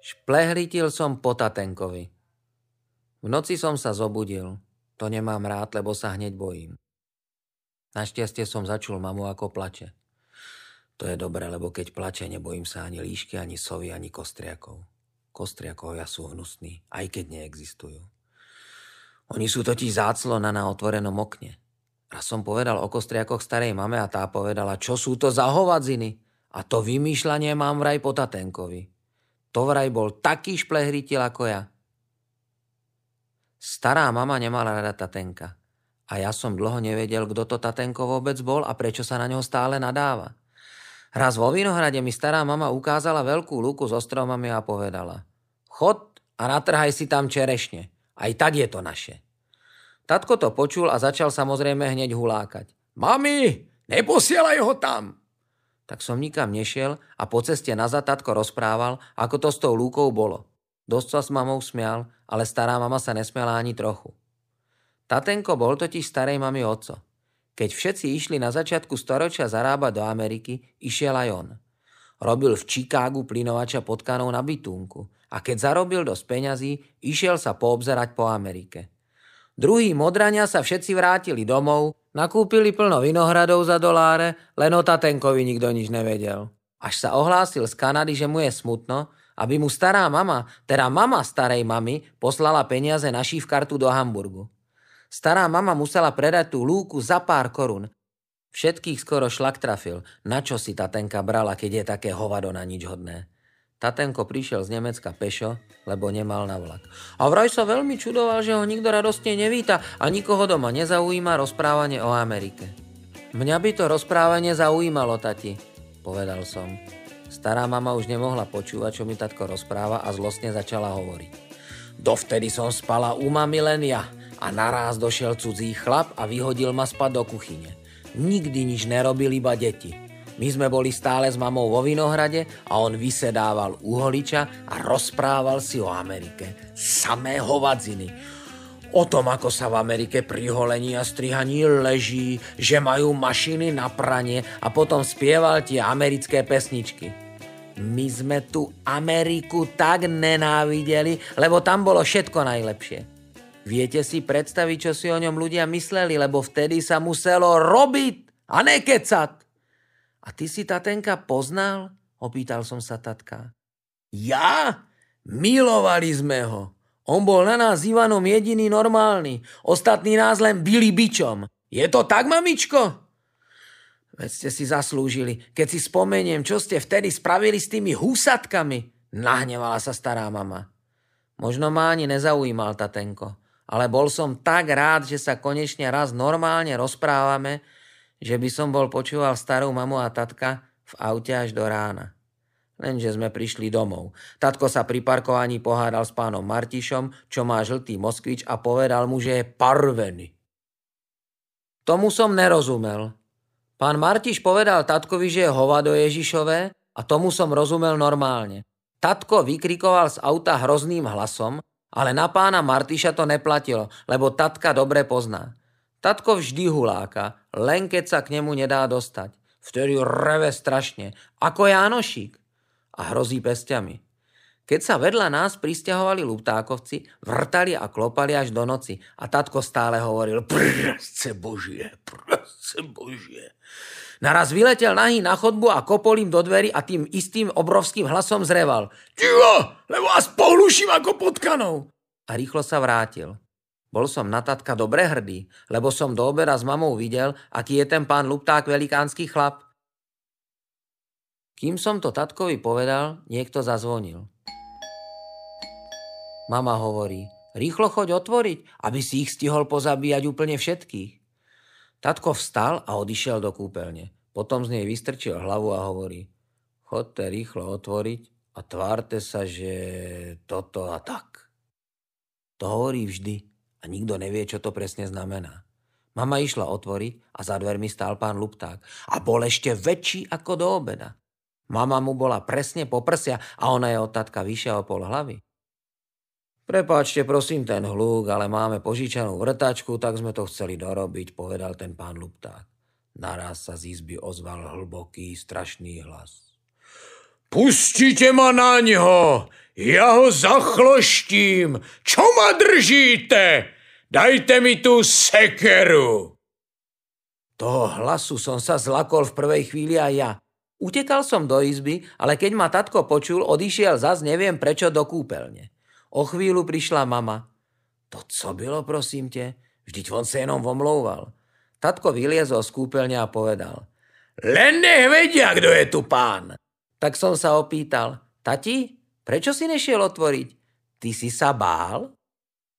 Šplehlitil som po Tatenkovi. V noci som sa zobudil. To nemám rád, lebo sa hneď bojím. Našťastie som začul mamu, ako plače. To je dobré, lebo keď plače, nebojím sa ani líšky, ani sovy, ani kostriakov. Kostriakovia sú hnusní, aj keď neexistujú. Oni sú totiž záclona na otvorenom okne. A som povedal o kostriakoch starej mame a tá povedala, čo sú to za hovadziny. A to vymýšľanie mám vraj po Tatenkovi. To vraj bol taký šplehritil ako ja. Stará mama nemala rada Tatenka. A ja som dlho nevedel, kto to Tatenko vôbec bol a prečo sa na ňo stále nadáva. Raz vo Vinohrade mi stará mama ukázala veľkú lúku so stromami a povedala: chod a natrhaj si tam čerešne. Aj tak je to naše. Tatko to počul a začal samozrejme hneď hulákať. Mami, neposielaj ho tam. Tak som nikam nešiel a po ceste nazad tatko rozprával, ako to s tou lúkou bolo. Dosť sa s mamou smial, ale stará mama sa nesmiala ani trochu. Tatenko bol totiž starej mami otco. Keď všetci išli na začiatku storočia zarábať do Ameriky, išiel aj on. Robil v Chicagu plynovača potkanov na bytunku a keď zarobil dosť peňazí, išiel sa poobzerať po Amerike. Druhí modrania sa všetci vrátili domov, nakúpili plno vinohradov za doláre, len o Tatenkovi nikto nič nevedel. Až sa ohlásil z Kanady, že mu je smutno, aby mu stará mama, teda mama starej mamy, poslala peniaze na šífkartu do Hamburgu. Stará mama musela predať tú lúku za pár korún. Všetkých skoro šlak trafil, na čo si Tatenka brala, keď je také hovado na nič hodné. Tatenko prišiel z Nemecka pešo, lebo nemal na vlak. A vraj sa veľmi čudoval, že ho nikto radostne nevíta a nikoho doma nezaujíma rozprávanie o Amerike. Mňa by to rozprávanie zaujímalo, tati, povedal som. Stará mama už nemohla počúvať, čo mi tatko rozpráva a zlostne začala hovoriť. Dovtedy som spala u mami len ja. A naraz došiel cudzí chlap a vyhodil ma spať do kuchyne. Nikdy nič nerobil, iba deti. My sme boli stále s mamou vo Vinohrade a on vysedával uholiča a rozprával si o Amerike. Samé hovadziny. O tom, ako sa v Amerike pri holení a strihaní leží, že majú mašiny na pranie a potom spieval tie americké pesničky. My sme tu Ameriku tak nenávideli, lebo tam bolo všetko najlepšie. Viete si predstaviť, čo si o ňom ľudia mysleli, lebo vtedy sa muselo robiť a nekecať. A ty si Tatenka poznal? Opýtal som sa tatka. Ja? Milovali sme ho. On bol na nás s Ivanom jediný normálny. Ostatní nás len bili bičom. Je to tak, mamičko? Veď ste si zaslúžili. Keď si spomeniem, čo ste vtedy spravili s tými husatkami. Nahnevala sa stará mama. Možno ma ani nezaujímal Tatenko. Ale bol som tak rád, že sa konečne raz normálne rozprávame, že by som bol počúval starú mamu a tatka v aute až do rána. Lenže sme prišli domov. Tatko sa pri parkovaní pohádal s pánom Martišom, čo má žltý Moskvič a povedal mu, že je parvený. Tomu som nerozumel. Pán Martiš povedal tatkovi, že je hovado Ježišové a tomu som rozumel normálne. Tatko vykrikoval z auta hrozným hlasom, ale na pána Martiša to neplatilo, lebo tatka dobre pozná. Tatko vždy huláka, len keď sa k nemu nedá dostať. Vtedy reve strašne, ako Jánošík. A hrozí pestiami. Keď sa vedľa nás prisťahovali Luptákovci, vrtali a klopali až do noci a tatko stále hovoril prasce Božie, prasce Božie. Naraz vyletel nahý na chodbu a kopol im do dverí a tým istým obrovským hlasom zreval. Ticho, lebo vás pohluším ako potkanov. A rýchlo sa vrátil. Bol som na tatka dobre hrdý, lebo som do obeda s mamou videl, aký je ten pán Lupták velikánsky chlap. Kým som to tatkovi povedal, niekto zazvonil. Mama hovorí, rýchlo choď otvoriť, aby si ich stihol pozabíjať úplne všetkých. Tatko vstal a odišiel do kúpeľne. Potom z nej vystrčil hlavu a hovorí, chodte rýchlo otvoriť a tvárte sa, že toto a tak. To hovorí vždy a nikto nevie, čo to presne znamená. Mama išla otvoriť a za dvermi stál pán Lupták a bol ešte väčší ako do obeda. Mama mu bola presne po prsia a ona je od tatka vyššia o pol hlavy. Prepáčte prosím ten hluk, ale máme požičanú vrtačku, tak sme to chceli dorobiť, povedal ten pán Lupták. Naraz sa z izby ozval hlboký, strašný hlas. Pustite ma na ňo! Ja ho zachloštím. Čo ma držíte? Dajte mi tú sekeru. Toho hlasu som sa zlakol v prvej chvíli aj ja. Utekal som do izby, ale keď ma tatko počul, odišiel zas neviem prečo do kúpeľne. O chvíľu prišla mama. To co bylo, prosím te? Vždyť on sa jenom vomlouval. Tatko vyliezol z kúpeľne a povedal. Len nech vedia, kto je tu pán. Tak som sa opýtal. Tati, prečo si nešiel otvoriť? Ty si sa bál?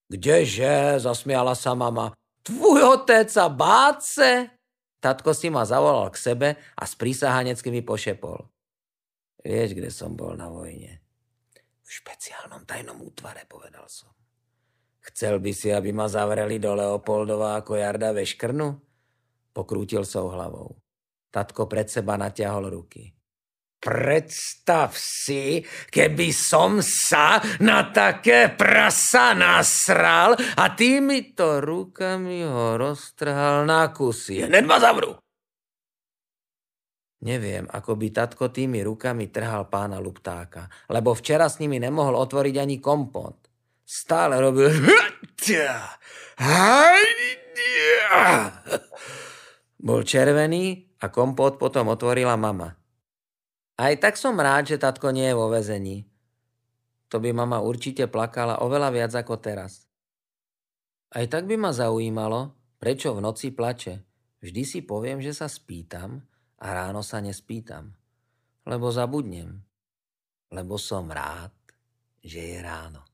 Kdeže, zasmiala sa mama. Tvoj otec sa báce? Tatko si ma zavolal k sebe a sprísahanecky mi pošepol. Vieš, kde som bol na vojne? V špeciálnom tajnom útvare, povedal som. Chcel by si, aby ma zavreli do Leopoldova ako Jarda Veškrnu? Pokrútil som hlavou. Tatko pred seba natiahol ruky. Predstav si, keby som sa na také prasa nasral a týmito rukami ho roztrhal na kusy. Hned ma zavrú. Neviem, ako by tatko tými rukami trhal pána Luptáka, lebo včera s nimi nemohol otvoriť ani kompot. Stále robil... Bol červený a kompot potom otvorila mama. Aj tak som rád, že tatko nie je vo väzení. To by mama určite plakala oveľa viac ako teraz. Aj tak by ma zaujímalo, prečo v noci plače. Vždy si poviem, že sa spýtam a ráno sa nespýtam. Lebo zabudnem. Lebo som rád, že je ráno.